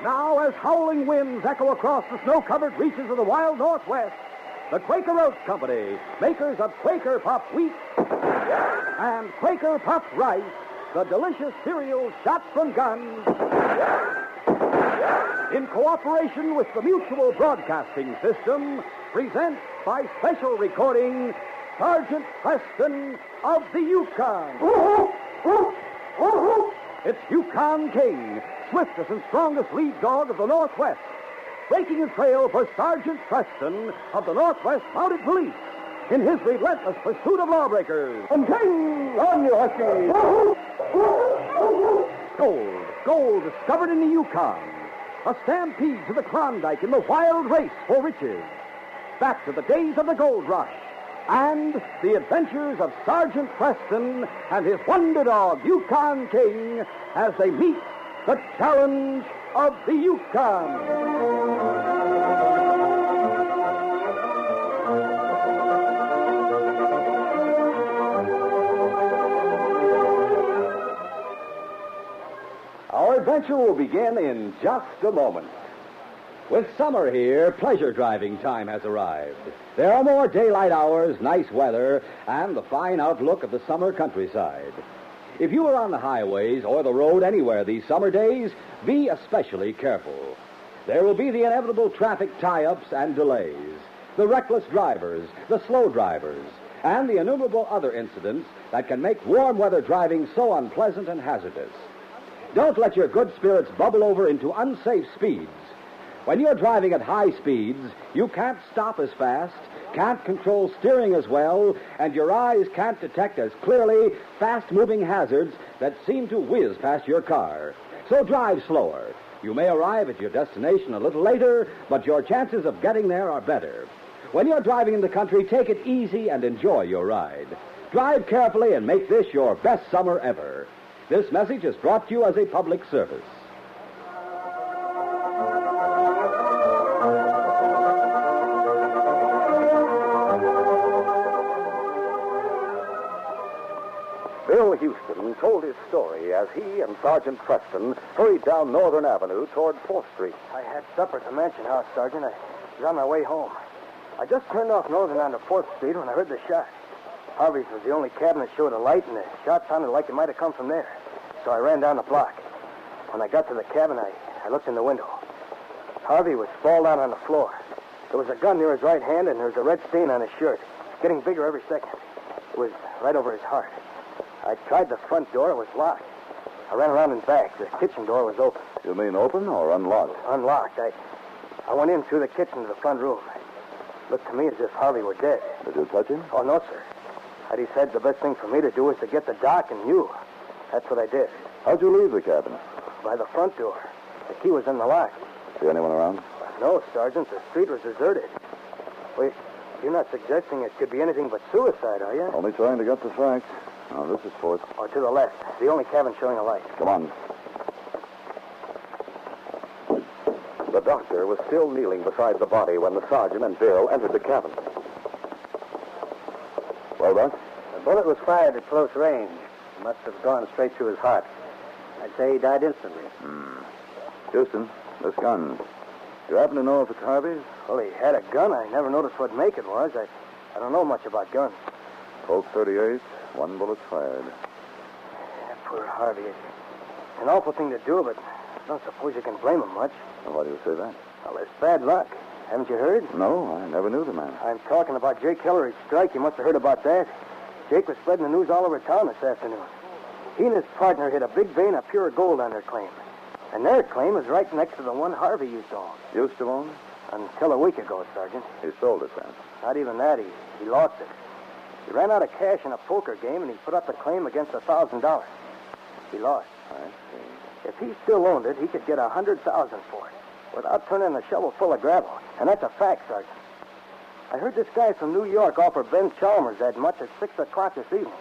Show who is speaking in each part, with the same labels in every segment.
Speaker 1: Now, as howling winds echo across the snow-covered reaches of the wild Northwest, the Quaker Oats Company, makers of Quaker Puff Wheat and Quaker Puff Rice, the delicious cereal shot from guns, in cooperation with the Mutual Broadcasting System, presents by special recording Sergeant Preston of the Yukon. It's Yukon King, swiftest and strongest lead dog of the Northwest, breaking his trail for Sergeant Preston of the Northwest Mounted Police in his relentless pursuit of lawbreakers. And King, on you, Husky! Gold discovered in the Yukon. A stampede to the Klondike in the wild race for riches. Back to the days of the gold rush. And the adventures of Sergeant Preston and his wonder dog, Yukon King, as they meet the challenge of the Yukon. Our adventure will begin in just a moment. With summer here, pleasure driving time has arrived. There are more daylight hours, nice weather, and the fine outlook of the summer countryside. If you are on the highways or the road anywhere these summer days, be especially careful. There will be the inevitable traffic tie-ups and delays, the reckless drivers, the slow drivers, and the innumerable other incidents that can make warm weather driving so unpleasant and hazardous. Don't let your good spirits bubble over into unsafe speeds. When you're driving at high speeds, you can't stop as fast, can't control steering as well, and your eyes can't detect as clearly fast-moving hazards that seem to whiz past your car. So drive slower. You may arrive at your destination a little later, but your chances of getting there are better. When you're driving in the country, take it easy and enjoy your ride. Drive carefully and make this your best summer ever. This message is brought to you as a public service.
Speaker 2: Bill Houston told his story as he and Sergeant Preston hurried down Northern Avenue toward 4th Street.
Speaker 3: I had supper at the mansion house, Sergeant. I was on my way home. I just turned off Northern onto 4th Street when I heard the shot. Harvey's was the only cabin that showed a light, and the shot sounded like it might have come from there. So I ran down the block. When I got to the cabin, I looked in the window. Harvey was sprawled out on the floor. There was a gun near his right hand, and there was a red stain on his shirt, getting bigger every second. It was right over his heart. I tried the front door. It was locked. I ran around and back. The kitchen door was open.
Speaker 2: You mean open or unlocked?
Speaker 3: Unlocked. I went in through the kitchen to the front room. It looked to me as if Harvey were dead.
Speaker 2: Did you touch him?
Speaker 3: Oh, no, sir. I decided the best thing for me to do was to get the doc and you. That's what I did.
Speaker 2: How'd you leave the cabin?
Speaker 3: By the front door. The key was in the lock.
Speaker 2: See anyone around?
Speaker 3: No, Sergeant. The street was deserted. Wait, you're not suggesting it could be anything but suicide, are you?
Speaker 2: Only trying to get the facts. Oh, this is 4th.
Speaker 3: Oh, to the left. The only cabin showing a light.
Speaker 2: Come on. The doctor was still kneeling beside the body when the sergeant and Bill entered the cabin. Well, Doc?
Speaker 3: The bullet was fired at close range. It must have gone straight through his heart. I'd say he died instantly.
Speaker 2: Houston, this gun. You happen to know if it's Harvey's?
Speaker 3: Well, he had a gun. I never noticed what make it was. I don't know much about guns.
Speaker 2: Colt 38, 1 bullet fired.
Speaker 3: Yeah, poor Harvey. It's an awful thing to do, but I don't suppose you can blame him much.
Speaker 2: Well, why do you say that?
Speaker 3: Well, it's bad luck. Haven't you heard?
Speaker 2: No, I never knew the man.
Speaker 3: I'm talking about Jake Hillery's strike. You must have heard about that. Jake was spreading the news all over town this afternoon. He and his partner hit a big vein of pure gold on their claim. And their claim is right next to the one Harvey used to own.
Speaker 2: Used to own?
Speaker 3: Until a week ago, Sergeant.
Speaker 2: He sold it then?
Speaker 3: Not even that. He lost it. He ran out of cash in a poker game, and he put up a claim against $1,000. He lost.
Speaker 2: I see.
Speaker 3: If he still owned it, he could get $100,000 for it without turning a shovel full of gravel. And that's a fact, Sergeant. I heard this guy from New York offer Ben Chalmers that much at 6 o'clock this evening.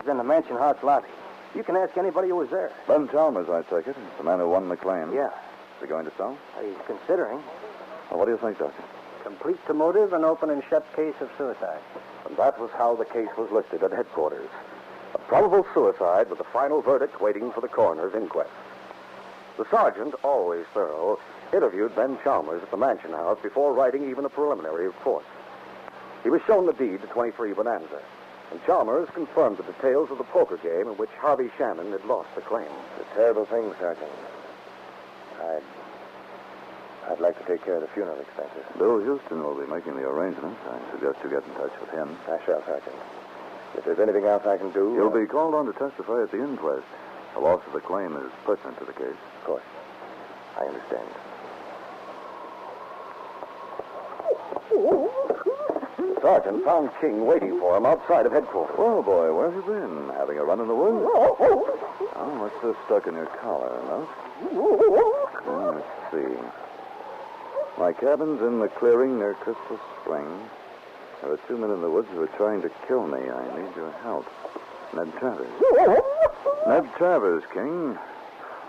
Speaker 3: He's in the mansion house lobby. You can ask anybody who was there.
Speaker 2: Ben Chalmers, I take it. The man who won the claim.
Speaker 3: Yeah.
Speaker 2: Is he going to sell?
Speaker 3: He's considering.
Speaker 2: Well, what do you think, Doctor?
Speaker 3: Complete to motive, an open and shut case of suicide.
Speaker 2: And that was how the case was listed at headquarters. A probable suicide with the final verdict waiting for the coroner's inquest. The sergeant, always thorough, interviewed Ben Chalmers at the mansion house before writing even a preliminary report. He was shown the deed to 23 Bonanza, and Chalmers confirmed the details of the poker game in which Harvey Shannon had lost the claim.
Speaker 3: It's a terrible thing, Sergeant. I'd like to take care of the funeral expenses.
Speaker 4: Bill Houston will be making the arrangements. I suggest you get in touch with him.
Speaker 3: I shall, Sergeant. If there's anything else I can do...
Speaker 4: You'll be called on to testify at the inquest. The loss of the claim is pertinent to the case.
Speaker 3: Of course. I understand.
Speaker 2: The sergeant found King waiting for him outside of headquarters.
Speaker 4: Well, boy, where have you been? Having a run in the woods? Oh, what's this stuck in your collar, no? Let's see. My cabin's in the clearing near Crystal Spring. There are 2 men in the woods who are trying to kill me. I need your help. Ned Travers. Ned Travers, King.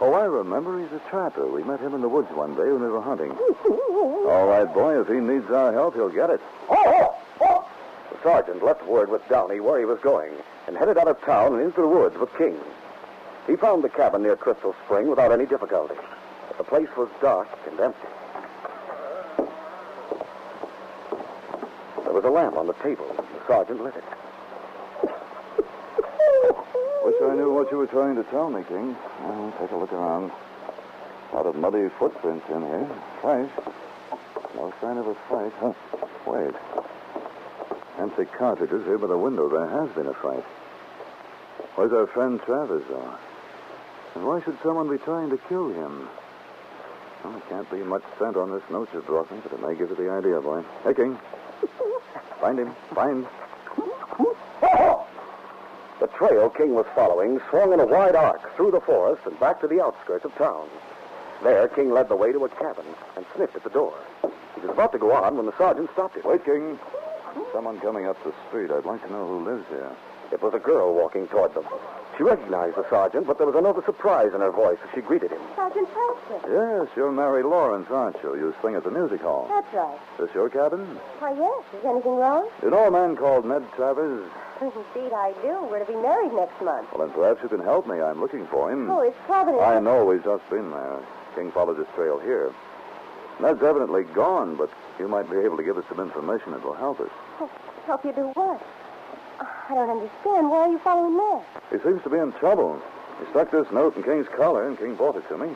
Speaker 4: Oh, I remember. He's a trapper. We met him in the woods one day when we were hunting. All right, boy. If he needs our help, he'll get it.
Speaker 2: The sergeant left word with Downey where he was going and headed out of town and into the woods with King. He found the cabin near Crystal Spring without any difficulty. But the place was dark and empty. There was a lamp on the table. The sergeant lit it.
Speaker 4: Wish I knew what you were trying to tell me, King. Well, take a look around. A lot of muddy footprints in here. Fresh. No sign of a fight. Huh. Wait. Empty cartridges here by the window. There has been a fight. Where's our friend Travers, though? And why should someone be trying to kill him? Well, there can't be much scent on this note you brought me, but it may give you the idea, boy. Hey, King. Find him. Find.
Speaker 2: The trail King was following swung in a wide arc through the forest and back to the outskirts of town. There, King led the way to a cabin and sniffed at the door. He was about to go on when the sergeant stopped him.
Speaker 4: Wait, King. Someone coming up the street. I'd like to know who lives here.
Speaker 2: It was a girl walking toward them. She recognized the sergeant, but there was a note of surprise in her voice as she greeted him.
Speaker 5: Sergeant Preston.
Speaker 4: Yes, you're Mary Lawrence, aren't you? You sing at the music hall.
Speaker 5: That's right.
Speaker 4: Is this your cabin?
Speaker 5: Why, yes. Is anything wrong?
Speaker 4: You know a man called Ned Travers?
Speaker 5: Indeed, I do. We're to be married next month.
Speaker 4: Well, then perhaps you can help me. I'm looking for him.
Speaker 5: Oh, his cabin is...
Speaker 4: I know. We've just been there. King followed his trail here. Ned's evidently gone, but you might be able to give us some information that will help us.
Speaker 5: Oh, help you do what? I don't understand. Why are you following Ned?
Speaker 4: He seems to be in trouble. He stuck this note in King's collar, and King brought it to me.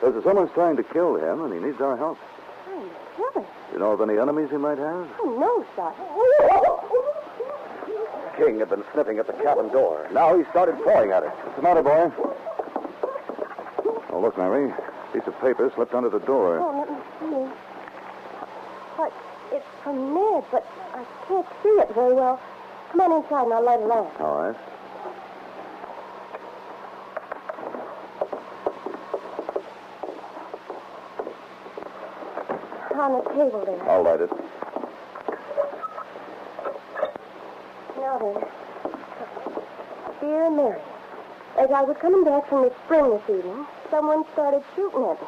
Speaker 4: Says that someone's trying to kill him, and he needs our help.
Speaker 5: Trying to kill him?
Speaker 4: You know of any enemies he might have?
Speaker 5: Oh, no, Sergeant.
Speaker 2: King had been sniffing at the cabin door. Now he started pawing at it.
Speaker 4: What's the matter, boy? Oh, look, Mary. Piece of paper slipped under the door.
Speaker 5: Oh, let me see. What? It's from Ned, but I can't see it very well. Come on inside and I'll light a lamp.
Speaker 4: All right.
Speaker 5: On the table there.
Speaker 4: I'll light it.
Speaker 5: Now then. Dear Mary, as I was coming back from the spring this evening, someone started shooting at me.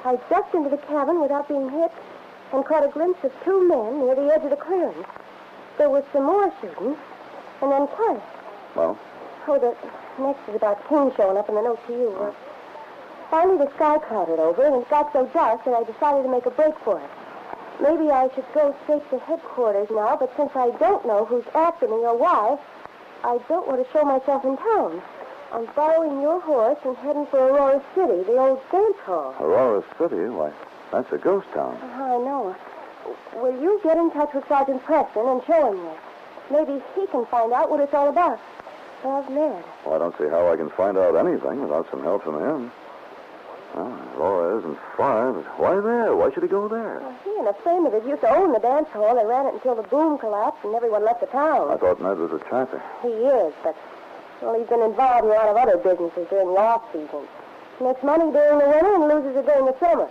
Speaker 5: I ducked into the cabin without being hit and caught a glimpse of 2 men near the edge of the clearing. There was some more shooting, and then quiet.
Speaker 4: Well?
Speaker 5: Oh, the next is about King showing up in the note to you. Finally, the sky clouded over, and it got so dark that I decided to make a break for it. Maybe I should go straight to headquarters now, but since I don't know who's after me or why, I don't want to show myself in town. I'm borrowing your horse and heading for Aurora City, the old dance hall.
Speaker 4: Aurora City? Why, that's a ghost town.
Speaker 5: I know. Will you get in touch with Sergeant Preston and show him this? Maybe he can find out what it's all about. How's Ned?
Speaker 4: Well, I don't see how I can find out anything without some help from him. Well, Aurora isn't far, but why there? Why should he go there?
Speaker 5: Well, he and a friend of his used to own the dance hall. They ran it until the boom collapsed and everyone left the town.
Speaker 4: I thought Ned was a trapper.
Speaker 5: He is, but, well, he's been involved in a lot of other businesses during the off-season. Makes money during the winter and loses it during the summer.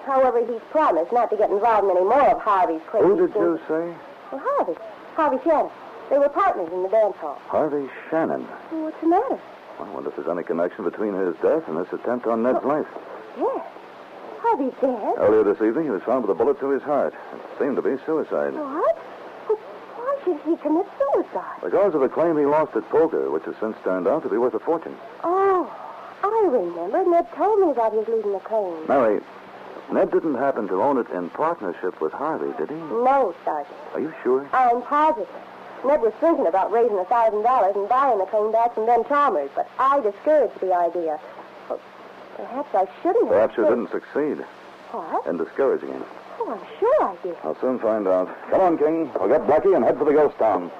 Speaker 5: However, he's promised not to get involved in any more of Harvey's crazy
Speaker 4: Who did
Speaker 5: things.
Speaker 4: you say?
Speaker 5: Well, Harvey Shannon. They were partners in the dance hall.
Speaker 4: Harvey Shannon.
Speaker 5: Well, what's the matter?
Speaker 4: I wonder if there's any connection between his death and this attempt on Ned's life.
Speaker 5: Yes. Harvey's dead.
Speaker 4: Earlier this evening, he was found with a bullet through his heart. It seemed to be suicide.
Speaker 5: What? Well, why should he commit suicide?
Speaker 4: Because of a claim he lost at poker, which has since turned out to be worth a fortune.
Speaker 5: Oh, I remember. Ned told me about his losing the claim.
Speaker 4: Mary, Ned didn't happen to own it in partnership with Harvey, did he?
Speaker 5: No, Sergeant.
Speaker 4: Are you sure?
Speaker 5: I'm positive. Ned was thinking about raising $1,000 and buying the claim back from Ben Chalmers, but I discouraged the idea. Well, perhaps I shouldn't have.
Speaker 4: Perhaps you didn't succeed
Speaker 5: What?
Speaker 4: in discouraging him.
Speaker 5: Oh, I'm sure I did.
Speaker 4: I'll soon find out. Come on, King. We'll get Blackie and head for the ghost town.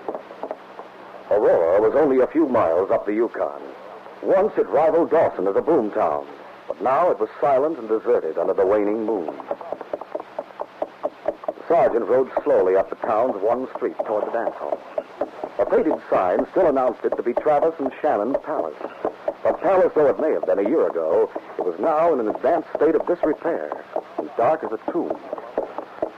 Speaker 2: Aurora was only a few miles up the Yukon. Once it rivaled Dawson as a boom town, but now it was silent and deserted under the waning moon. The sergeant rode slowly up the town's one street toward the dance hall. A faded sign still announced it to be Travis and Shannon's Palace. But palace though it may have been a year ago, it was now in an advanced state of disrepair, as dark as a tomb.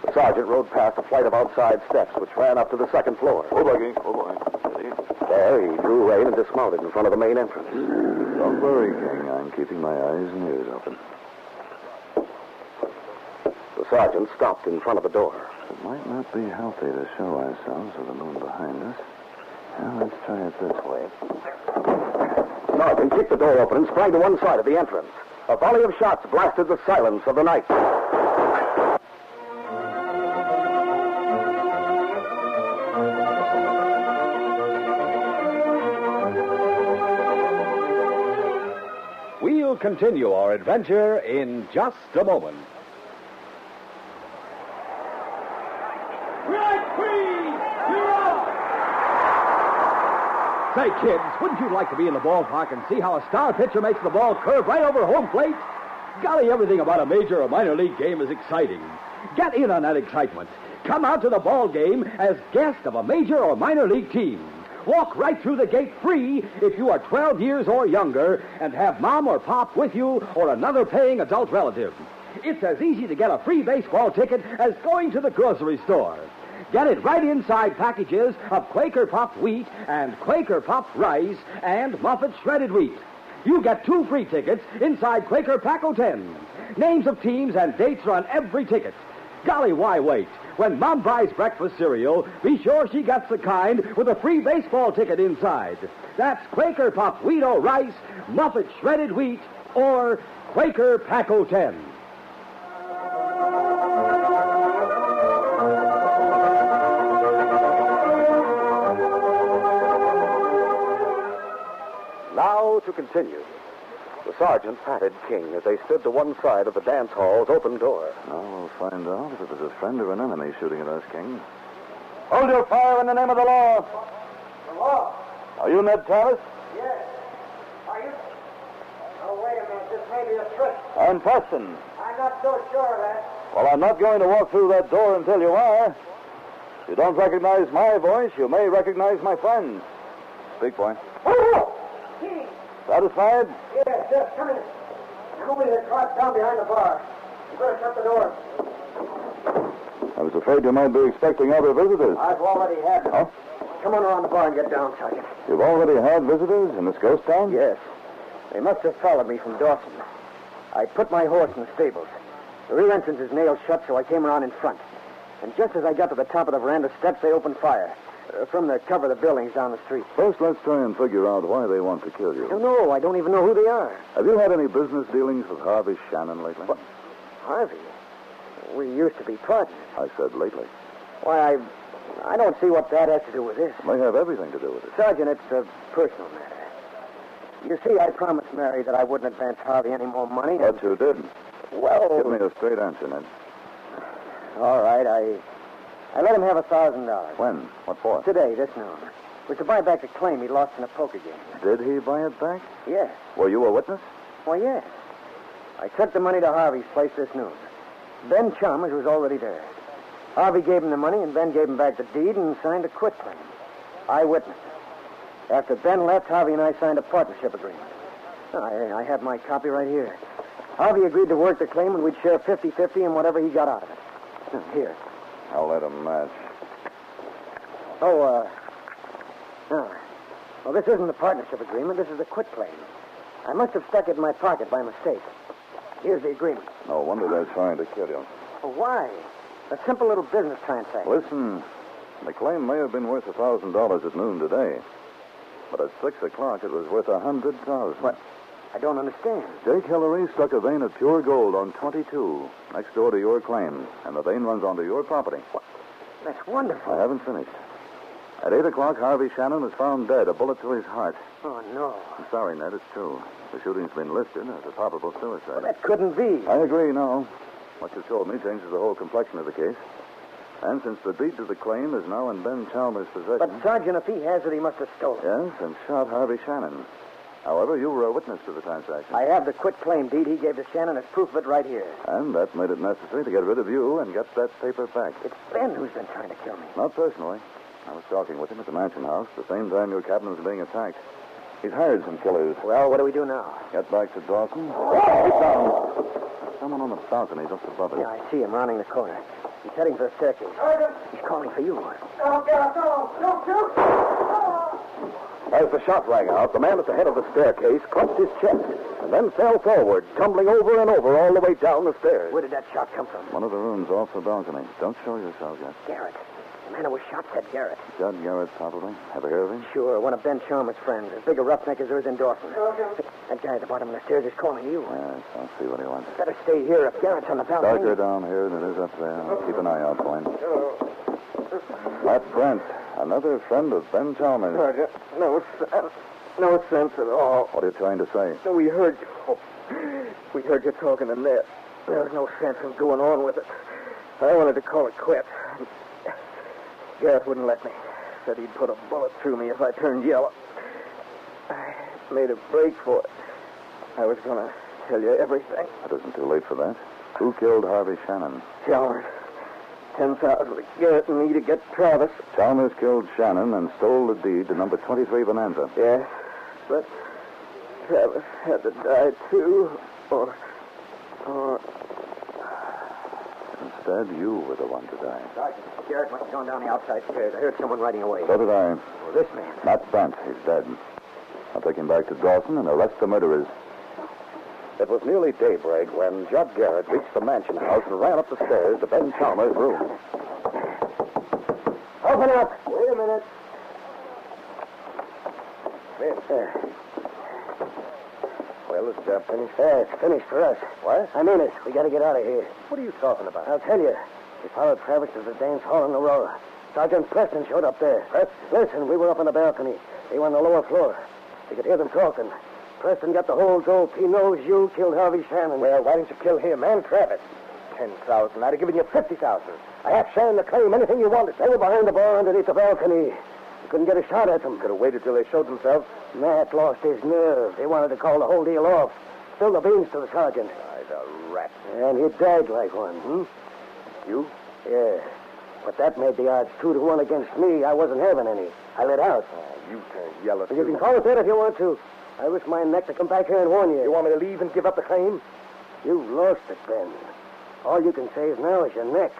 Speaker 2: The sergeant rode past a flight of outside steps which ran up to the second floor.
Speaker 4: Oh, Blackie. Oh, boy. Steady.
Speaker 2: There, he drew rein and dismounted in front of the main entrance.
Speaker 4: Don't worry, King. I'm keeping my eyes and ears open.
Speaker 2: The sergeant stopped in front of the door.
Speaker 4: It might not be healthy to show ourselves with the moon behind us. Now, let's try it this way.
Speaker 2: Sergeant kicked the door open and sprang to one side of the entrance. A volley of shots blasted the silence of the night.
Speaker 1: We'll continue our adventure in just a moment. Say, kids, wouldn't you like to be in the ballpark and see how a star pitcher makes the ball curve right over home plate? Golly, everything about a major or minor league game is exciting. Get in on that excitement. Come out to the ball game as guest of a major or minor league team. Walk right through the gate free if you are 12 years or younger and have mom or pop with you or another paying adult relative. It's as easy to get a free baseball ticket as going to the grocery store. Get it right inside packages of Quaker Puffed wheat and Quaker Puffed rice and Muffet shredded wheat. You get 2 free tickets inside Quaker Pack 10. Names of teams and dates are on every ticket. Golly, why wait? When Mom buys breakfast cereal, be sure she gets the kind with a free baseball ticket inside. That's Quaker Puffed wheat or rice, Muffet shredded wheat, or Quaker Pack 10.
Speaker 2: Now to continue. The sergeant patted King as they stood to one side of the dance hall's open door.
Speaker 4: Now we'll find out if it was a friend or an enemy shooting at us, King.
Speaker 3: Hold your fire in the name of the law.
Speaker 6: The law?
Speaker 3: Are you Ned Travis?
Speaker 6: Yes. Are you? Oh, wait a minute. This may be a trick.
Speaker 3: I'm Preston.
Speaker 6: I'm not so sure of that.
Speaker 3: Well, I'm not going to walk through that door until you are. If you don't recognize my voice, you may recognize my friend's.
Speaker 4: Speak, boy.
Speaker 6: Oh! King!
Speaker 3: Satisfied?
Speaker 6: Yes, yes, come in. Come over here, crouch down behind the bar. You better shut the door.
Speaker 4: I was afraid you might be expecting other visitors.
Speaker 6: I've already had them.
Speaker 4: Oh?
Speaker 6: Come on around the bar and get down, Sergeant.
Speaker 4: You've already had visitors in this ghost town?
Speaker 3: Yes. They must have followed me from Dawson. I put my horse in the stables. The rear entrance is nailed shut, so I came around in front. And just as I got to the top of the veranda steps, they opened fire. From the cover of the buildings down the street.
Speaker 4: First, let's try and figure out why they want to kill you.
Speaker 3: No, I don't even know who they are.
Speaker 4: Have you had any business dealings with Harvey Shannon lately?
Speaker 3: What? Harvey? We used to be partners.
Speaker 4: I said lately.
Speaker 3: Why, I don't see what that has to do with this.
Speaker 4: May have everything to do with it.
Speaker 3: Sergeant, it's a personal matter. You see, I promised Mary that I wouldn't advance Harvey any more money.
Speaker 4: But you didn't.
Speaker 3: Well...
Speaker 4: Give me a straight answer, Ned.
Speaker 3: All right, I let him have $1,000.
Speaker 4: When? What for?
Speaker 3: Today, this noon. It was to buy back the claim he lost in a poker game.
Speaker 4: Did he buy it back?
Speaker 3: Yes.
Speaker 4: Were you a witness?
Speaker 3: Why, yes. I took the money to Harvey's place this noon. Ben Chalmers was already there. Harvey gave him the money, and Ben gave him back the deed and signed a quit claim. I witnessed it. After Ben left, Harvey and I signed a partnership agreement. I have my copy right here. Harvey agreed to work the claim, and we'd share 50-50 in whatever he got out of it. Here.
Speaker 4: I'll let him match.
Speaker 3: Oh, no. Well, this isn't the partnership agreement. This is the quit claim. I must have stuck it in my pocket by mistake. Here's the agreement.
Speaker 4: No wonder they're trying to kill you.
Speaker 3: Well, why? A simple little business transaction.
Speaker 4: Listen, the claim may have been worth $1,000 at noon today. But at 6 o'clock, it was worth $100,000.
Speaker 3: What? I don't understand.
Speaker 4: Jake Hillary struck a vein of pure gold on 22, next door to your claim, and the vein runs onto your property.
Speaker 3: That's wonderful.
Speaker 4: I haven't finished. At 8 o'clock, Harvey Shannon was found dead, a bullet to his heart.
Speaker 3: Oh, no.
Speaker 4: I'm sorry, Ned, it's true. The shooting's been listed as a probable suicide.
Speaker 3: Well, that couldn't be.
Speaker 4: I agree, no. What you told me changes the whole complexion of the case. And since the deed to the claim is now in Ben Chalmers' possession...
Speaker 3: But, Sergeant, if he has it, he must have stolen it.
Speaker 4: Yes, and shot Harvey Shannon. However, you were a witness to the transaction.
Speaker 3: I have the quit claim deed he gave to Shannon as proof of it right here.
Speaker 4: And that made it necessary to get rid of you and get that paper back.
Speaker 3: It's Ben who's been trying to kill me.
Speaker 4: Not personally. I was talking with him at the mansion house the same time your cabin was being attacked. He's hired some killers.
Speaker 3: Well, what do we do now?
Speaker 4: Get back to Dawson. Get down. There's someone on the balcony just above us.
Speaker 3: Yeah, I see him rounding the corner. He's heading for the staircase. He's calling for you.
Speaker 6: Don't get up, don't shoot!
Speaker 2: As the shot rang out, the man at the head of the staircase clutched his chest and then fell forward, tumbling over and over all the way down the stairs.
Speaker 3: Where did that shot come from?
Speaker 4: One of the rooms off the balcony. Don't show yourself yet.
Speaker 3: Garrett. The man who was shot said Garrett.
Speaker 4: Judd Garrett, probably. Ever hear of him?
Speaker 3: Sure, one of Ben Chalmers' friends. As big a roughneck as there is in Dawson. That guy at the bottom of the stairs is calling you.
Speaker 4: Yes, I'll see what he wants.
Speaker 3: Better stay here if Garrett's on the balcony.
Speaker 4: Darker down here than it is up there. Keep an eye out for him. Matt Brent, another friend of Ben Chalmers.
Speaker 3: Sergeant, no sense at all.
Speaker 4: What are you trying to say?
Speaker 3: No, we heard you. We heard you talking to Ned. There was no sense in going on with it. I wanted to call it quits. Garrett wouldn't let me. Said he'd put a bullet through me if I turned yellow. I made a break for it. I was going to tell you everything.
Speaker 4: It isn't too late for that. Who killed Harvey Shannon?
Speaker 3: Chalmers. 10,000 to Garrett and me to get Travis.
Speaker 4: Chalmers killed Shannon and stole the deed to number 23 Bonanza.
Speaker 3: Yeah, but Travis had to die, too. Or...
Speaker 4: Instead, you were the one to die.
Speaker 3: Sergeant, Garrett must have gone down the outside stairs. I heard someone riding away.
Speaker 4: So did I.
Speaker 3: Well, this man.
Speaker 4: Matt Brent. He's dead. I'll take him back to Dawson and arrest the murderers.
Speaker 2: It was nearly daybreak when Judd Garrett reached the mansion house and ran up the stairs to Ben Chalmers' room.
Speaker 3: Open up. Wait a minute. There.
Speaker 2: Well, is the job finished?
Speaker 3: Yeah, it's finished for us.
Speaker 2: What?
Speaker 3: I mean it. We got to get out of here.
Speaker 2: What are you talking about?
Speaker 3: I'll tell you. We followed Travis to the dance hall in the row. Sergeant Preston showed up there. Listen, we were up on the balcony. They were on the lower floor. We could hear them talking. Preston got the whole dope. He knows you killed Harvey Shannon.
Speaker 2: Well, why didn't you kill him and Travis? 10,000. I'd have given you 50,000.
Speaker 3: I have Shannon to claim anything you wanted. They were behind the bar underneath the balcony. You couldn't get a shot at them.
Speaker 2: Could have waited till they showed themselves.
Speaker 3: Matt lost his nerve. They wanted to call the whole deal off. Spill the beans to the sergeant.
Speaker 2: The rat.
Speaker 3: And he died like one,
Speaker 2: You?
Speaker 3: Yeah. But that made the odds 2 to 1 against me. I wasn't having any. I lit out.
Speaker 2: Oh, you turned yellow,
Speaker 3: You can call it that if you want to. I risked my neck to come back here and warn you.
Speaker 2: You want me to leave and give up the claim?
Speaker 3: You lost it, Ben. All you can save now is your neck.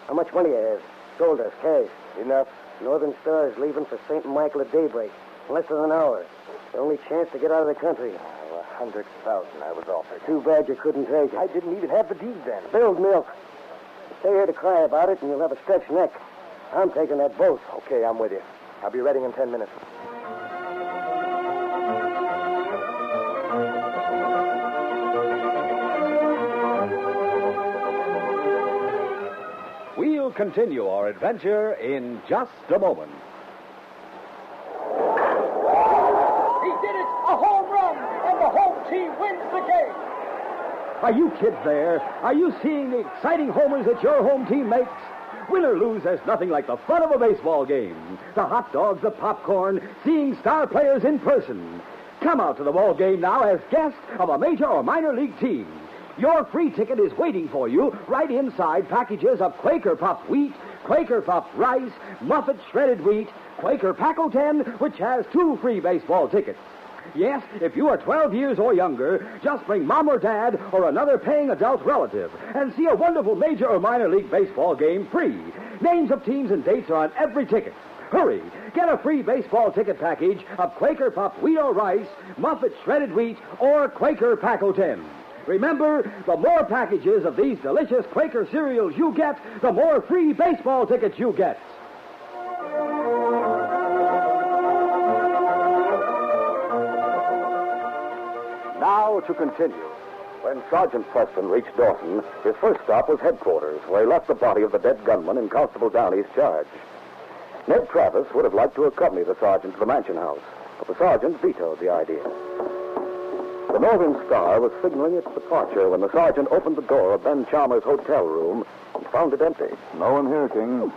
Speaker 3: How much money you have? Gold us, cash.
Speaker 2: Enough.
Speaker 3: Northern Star's leaving for St. Michael at daybreak. In less than an hour. The only chance to get out of the country.
Speaker 2: 100,000 I was offered.
Speaker 3: Too bad you couldn't take it.
Speaker 2: I didn't even have the deed then.
Speaker 3: Spilled milk. Stay here to cry about it, and you'll have a stretched neck. I'm taking that boat.
Speaker 2: Okay, I'm with you. I'll be ready in 10 minutes.
Speaker 1: We'll continue our adventure in just a moment.
Speaker 6: He did it! A home run! And the home team wins the game!
Speaker 1: Are you kids there? Are you seeing the exciting homers that your home team makes? Win or lose, there's nothing like the fun of a baseball game. The hot dogs, the popcorn, seeing star players in person. Come out to the ball game now as guest of a major or minor league team. Your free ticket is waiting for you right inside packages of Quaker Puffed wheat, Quaker Puffed rice, Muffet shredded wheat, Quaker Packle 10, which has 2 free baseball tickets. Yes, if you are 12 years or younger, just bring Mom or Dad or another paying adult relative and see a wonderful major or minor league baseball game free. Names of teams and dates are on every ticket. Hurry, get a free baseball ticket package of Quaker Puffed wheat or rice, Muffet shredded wheat, or Quaker Packle 10. Remember, the more packages of these delicious Quaker cereals you get, the more free baseball tickets you get.
Speaker 2: show to continue. When Sergeant Preston reached Dawson, his first stop was headquarters, where he left the body of the dead gunman in Constable Downey's charge. Ned Travis would have liked to accompany the sergeant to the mansion house, but the sergeant vetoed the idea. The Northern Star was signaling its departure when the sergeant opened the door of Ben Chalmers' hotel room and found it empty.
Speaker 4: No one here, King.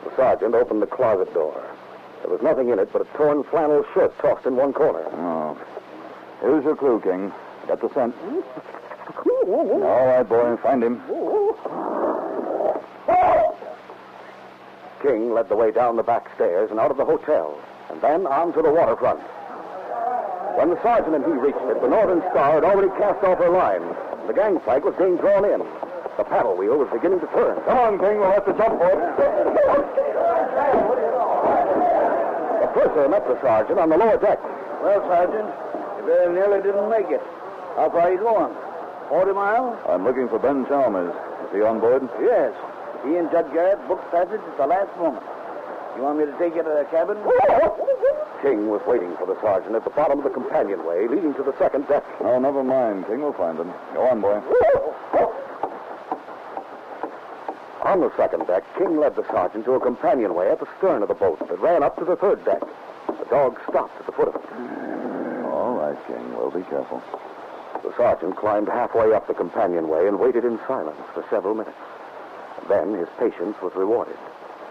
Speaker 2: The sergeant opened the closet door. There was nothing in it but a torn flannel shirt tossed in one corner.
Speaker 4: Oh. Here's your clue, King. Got the scent. All right, boy. Find him.
Speaker 2: King led the way down the back stairs and out of the hotel, and then on to the waterfront. When the sergeant and he reached it, the Northern Star had already cast off her line. The gangplank was being drawn in. The paddle wheel was beginning to turn.
Speaker 4: Come on, King. We'll have to jump for it.
Speaker 2: The purser met the sergeant on the lower deck.
Speaker 3: Well, Sergeant, you very nearly didn't make it. How far are you going? 40 miles?
Speaker 4: I'm looking for Ben Chalmers. Is he on board?
Speaker 3: Yes. He and Judge Garrett booked passage at the last moment. You want me to take you to the cabin?
Speaker 2: King was waiting for the sergeant at the bottom of the companionway leading to the second deck.
Speaker 4: Oh, never mind. King will find him. Go on, boy.
Speaker 2: On the second deck, King led the sergeant to a companionway at the stern of the boat that ran up to the third deck. The dog stopped at the foot of it.
Speaker 4: All right, King. We'll be careful.
Speaker 2: The sergeant climbed halfway up the companionway and waited in silence for several minutes. Then his patience was rewarded.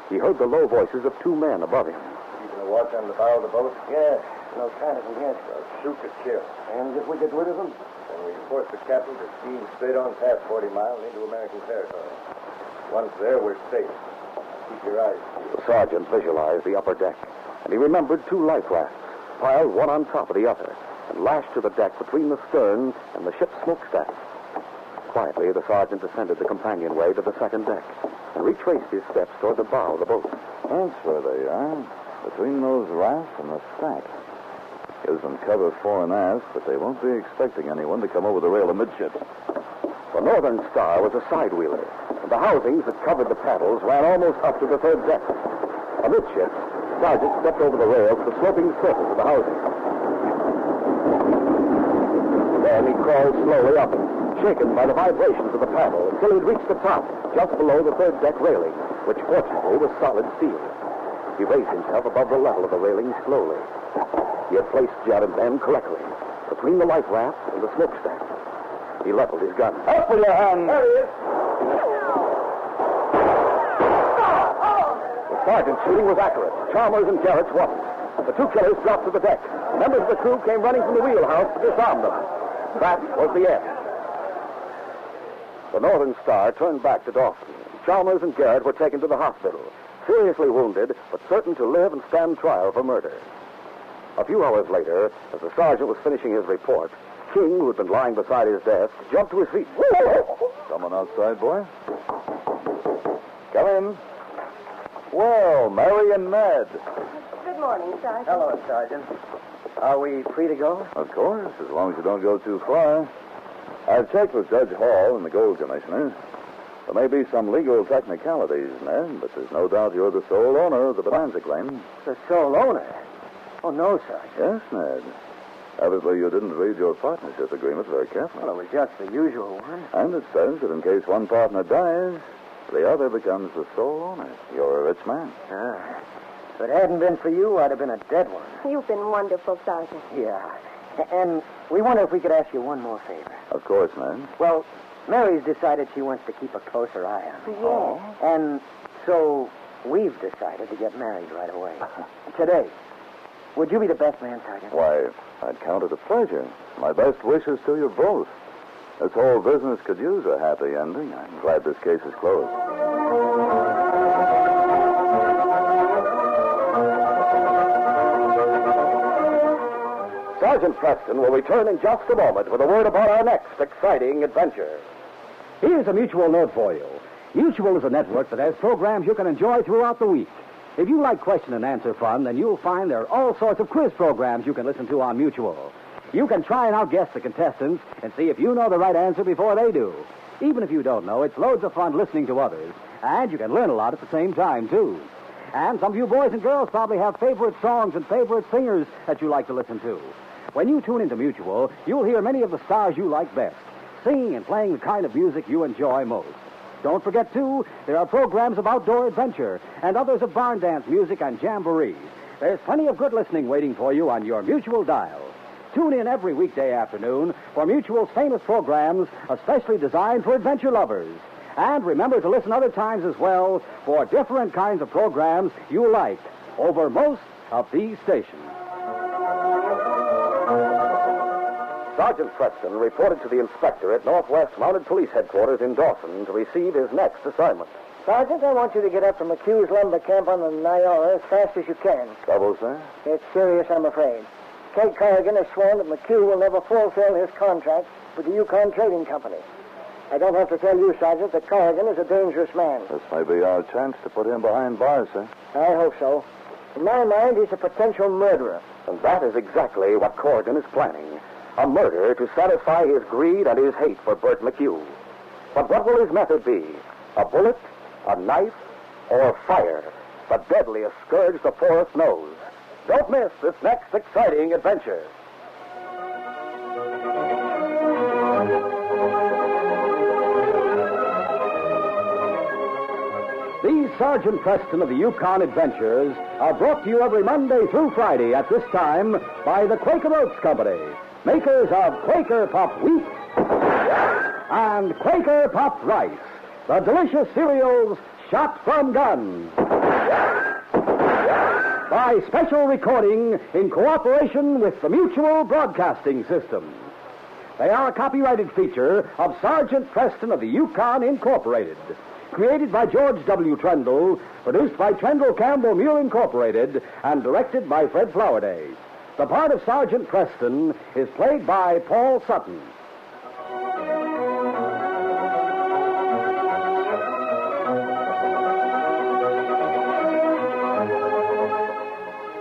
Speaker 2: He heard the low voices of two men above him.
Speaker 3: Keeping a watch on the bow of the boat? Yes. No kind from here. Shoot to kill. And if we get rid of them? Then we force the captain to steam straight on past 40 miles into American territory. Once there, we're safe. Keep your eyes peeled.
Speaker 2: The sergeant visualized the upper deck, and he remembered two life rafts, piled one on top of the other, and lashed to the deck between the stern and the ship's smokestack. Quietly, the sergeant descended the companionway to the second deck and retraced his steps toward the bow of the boat.
Speaker 4: That's where they are. Between those rafts and the stack. Gives them cover fore and aft, but they won't be expecting anyone to come over the rail amidships.
Speaker 2: The Northern Star was a side-wheeler, and the housings that covered the paddles ran almost up to the third deck. Amidships, the sergeant stepped over the rail to the sloping surface of the housing. Then he crawled slowly up, shaken by the vibrations of the paddle, until he'd reached the top, just below the third deck railing, which fortunately was solid steel. He raised himself above the level of the railing slowly. He had placed Judd and Ben correctly, between the life raft and the smokestack. He leveled his gun.
Speaker 4: Up with your hand.
Speaker 3: There he is.
Speaker 2: The sergeant's shooting was accurate. Chalmers and Garrett's wasn't. The two killers dropped to the deck. Members of the crew came running from the wheelhouse to disarm them. That was the end. The Northern Star turned back to Dawson. Chalmers and Garrett were taken to the hospital, seriously wounded, but certain to live and stand trial for murder. A few hours later, as the sergeant was finishing his report, King, who had been lying beside his desk, jumped to his feet.
Speaker 4: Someone outside, boy? Come in. Well, Mary and Ned.
Speaker 5: Good morning, Sergeant.
Speaker 3: Hello, Sergeant. Are we free to go?
Speaker 4: Of course, as long as you don't go too far. I've checked with Judge Hall and the Gold Commissioner. There may be some legal technicalities, Ned, but there's no doubt you're the sole owner of the Bonanza claim.
Speaker 3: The sole owner? Oh, no, Sergeant.
Speaker 4: Yes, Ned. Evidently, you didn't read your partnership agreement very carefully.
Speaker 3: Well, it was just the usual one.
Speaker 4: And it says that in case one partner dies, the other becomes the sole owner. You're a rich man.
Speaker 3: Ah. If it hadn't been for you, I'd have been a dead one.
Speaker 5: You've been wonderful, Sergeant.
Speaker 3: Yeah. And we wonder if we could ask you one more favor.
Speaker 4: Of course, Ned.
Speaker 3: Well, Mary's decided she wants to keep a closer eye on me.
Speaker 5: Yes.
Speaker 3: And so we've decided to get married right away. Today. Would you be the best man, Sergeant?
Speaker 4: Why, I'd count it a pleasure. My best wishes to you both. This whole business could use a happy ending. I'm glad this case is closed.
Speaker 2: Sergeant Preston will return in just a moment with a word about our next exciting adventure.
Speaker 1: Here's a Mutual note for you. Mutual is a network that has programs you can enjoy throughout the week. If you like question and answer fun, then you'll find there are all sorts of quiz programs you can listen to on Mutual. You can try and outguess the contestants and see if you know the right answer before they do. Even if you don't know, it's loads of fun listening to others. And you can learn a lot at the same time, too. And some of you boys and girls probably have favorite songs and favorite singers that you like to listen to. When you tune into Mutual, you'll hear many of the stars you like best, singing and playing the kind of music you enjoy most. Don't forget, too, there are programs of outdoor adventure and others of barn dance music and jamboree. There's plenty of good listening waiting for you on your Mutual dial. Tune in every weekday afternoon for Mutual's famous programs, especially designed for adventure lovers. And remember to listen other times as well for different kinds of programs you like over most of these stations.
Speaker 2: Sergeant Preston reported to the inspector at Northwest Mounted Police Headquarters in Dawson to receive his next assignment.
Speaker 3: Sergeant, I want you to get up from McHugh's lumber camp on the Niagara as fast as you can.
Speaker 4: Trouble, sir?
Speaker 3: It's serious, I'm afraid. Kate Corrigan has sworn that McHugh will never fulfill his contract with the Yukon Trading Company. I don't have to tell you, Sergeant, that Corrigan is a dangerous man.
Speaker 4: This may be our chance to put him behind bars, sir.
Speaker 3: I hope so. In my mind, he's a potential murderer.
Speaker 2: And that is exactly what Corrigan is planning. A murder to satisfy his greed and his hate for Bert McHugh. But what will his method be? A bullet? A knife? Or fire? The deadliest scourge the forest knows. Don't miss this next exciting adventure.
Speaker 1: These Sergeant Preston of the Yukon Adventures are brought to you every Monday through Friday at this time by the Quaker Oats Company, makers of Quaker Puffed Wheat and Quaker Puffed Rice, the delicious cereals shot from guns. By special recording in cooperation with the Mutual Broadcasting System. They are a copyrighted feature of Sergeant Preston of the Yukon Incorporated. Created by George W. Trendle, produced by Trendle Campbell Mule Incorporated, and directed by Fred Flowerday. The part of Sergeant Preston is played by Paul Sutton.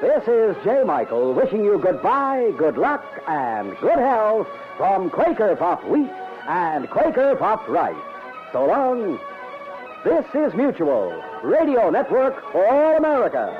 Speaker 1: This is J. Michael wishing you goodbye, good luck, and good health from Quaker Puffed Wheat and Quaker Puffed Rice. So long. This is Mutual, Radio Network for all America.